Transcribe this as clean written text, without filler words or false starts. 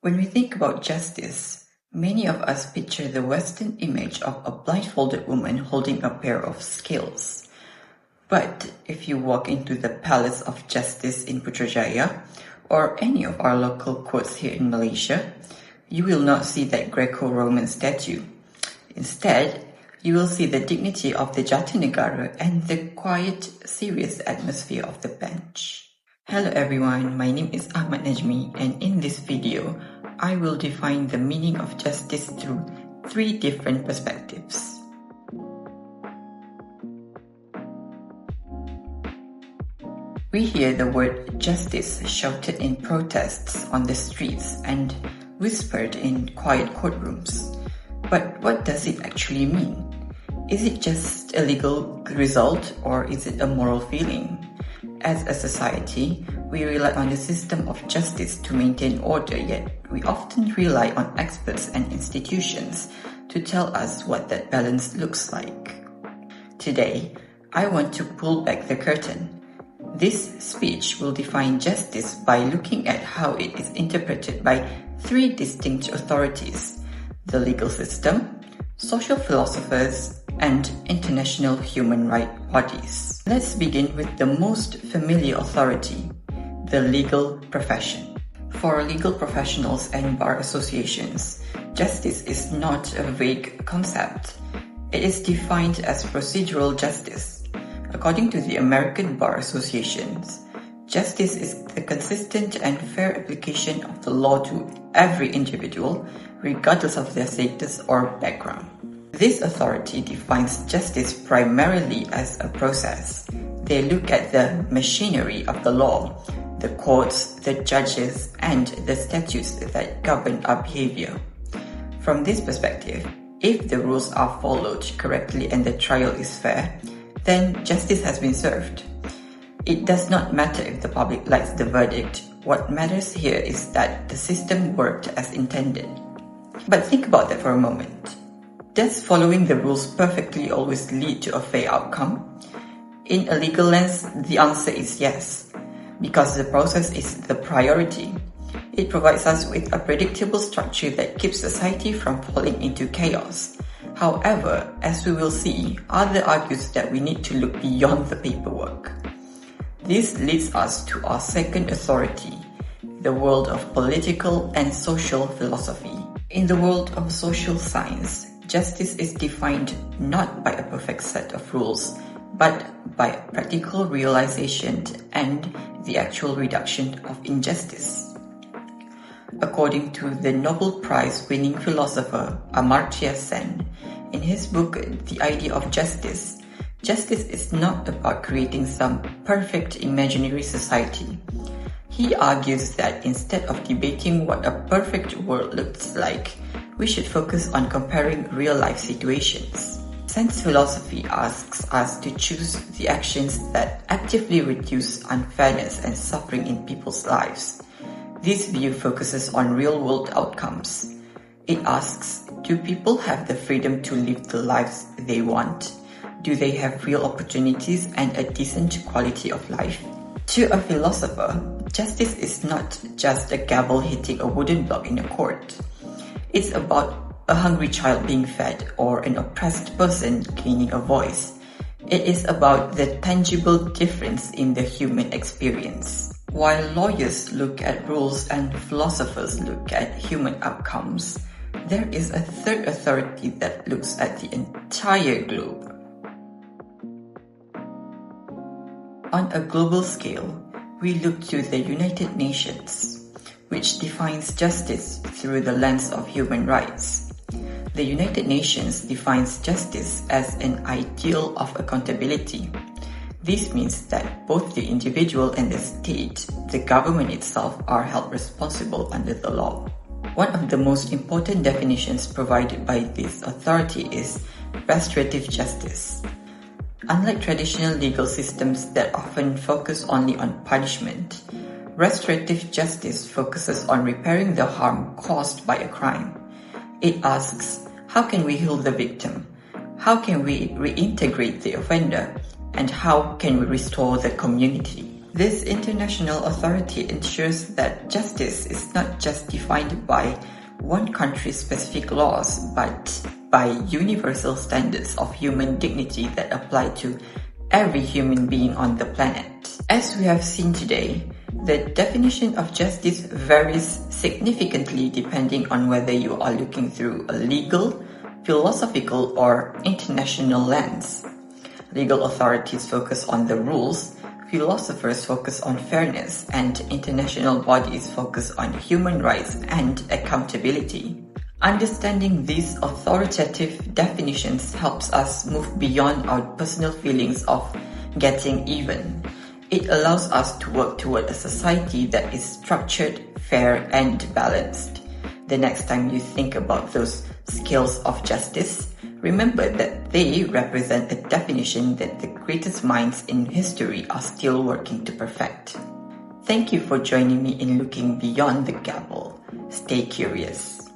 When we think about justice, many of us picture the Western image of a blindfolded woman holding a pair of scales. But if you walk into the Palace of Justice in Putrajaya, or any of our local courts here in Malaysia, you will not see that Greco-Roman statue. Instead, you will see the dignity of the Jatinegara and the quiet, serious atmosphere of the bench. Hello everyone, my name is NAJMI, and in this video, I will define the meaning of justice through 3 different perspectives. We hear the word justice shouted in protests on the streets and whispered in quiet courtrooms. But what does it actually mean? Is it just a legal result, or is it a moral feeling? As a society, we rely on the system of justice to maintain order, yet we often rely on experts and institutions to tell us what that balance looks like. Today, I want to pull back the curtain. This speech will define justice by looking at how it is interpreted by 3 distinct authorities: the legal system, social philosophers, and international human rights bodies. Let's begin with the most familiar authority, the legal profession. For legal professionals and bar associations, justice is not a vague concept. It is defined as procedural justice. According to the American Bar Associations, justice is the consistent and fair application of the law to every individual, regardless of their status or background. This authority defines justice primarily as a process. They look at the machinery of the law, the courts, the judges, and the statutes that govern our behavior. From this perspective, if the rules are followed correctly and the trial is fair, then justice has been served. It does not matter if the public likes the verdict. What matters here is that the system worked as intended. But think about that for a moment. Does following the rules perfectly always lead to a fair outcome? In a legal lens, the answer is yes, because the process is the priority. It provides us with a predictable structure that keeps society from falling into chaos. However, as we will see, others argue that we need to look beyond the paperwork. This leads us to our second authority, the world of political and social philosophy. In the world of social science, justice is defined not by a perfect set of rules, but by practical realization and the actual reduction of injustice. According to the Nobel Prize-winning philosopher Amartya Sen, in his book The Idea of Justice, justice is not about creating some perfect imaginary society. He argues that instead of debating what a perfect world looks like, we should focus on comparing real-life situations. Sense philosophy asks us to choose the actions that actively reduce unfairness and suffering in people's lives. This view focuses on real-world outcomes. It asks, do people have the freedom to live the lives they want? Do they have real opportunities and a decent quality of life? To a philosopher, justice is not just a gavel hitting a wooden block in a court. It's about a hungry child being fed or an oppressed person gaining a voice. It is about the tangible difference in the human experience. While lawyers look at rules and philosophers look at human outcomes, there is a third authority that looks at the entire globe. On a global scale, we look to the United Nations, which defines justice through the lens of human rights. The United Nations defines justice as an ideal of accountability. This means that both the individual and the state, the government itself, are held responsible under the law. One of the most important definitions provided by this authority is restorative justice. Unlike traditional legal systems that often focus only on punishment, restorative justice focuses on repairing the harm caused by a crime. It asks, how can we heal the victim? How can we reintegrate the offender? And how can we restore the community? This international authority ensures that justice is not just defined by one country's specific laws, but by universal standards of human dignity that apply to every human being on the planet. As we have seen today, the definition of justice varies significantly depending on whether you are looking through a legal, philosophical, or international lens. Legal authorities focus on the rules, philosophers focus on fairness, and international bodies focus on human rights and accountability. Understanding these authoritative definitions helps us move beyond our personal feelings of getting even. It allows us to work toward a society that is structured, fair, and balanced. The next time you think about those scales of justice, remember that they represent a definition that the greatest minds in history are still working to perfect. Thank you for joining me in looking beyond the gavel. Stay curious.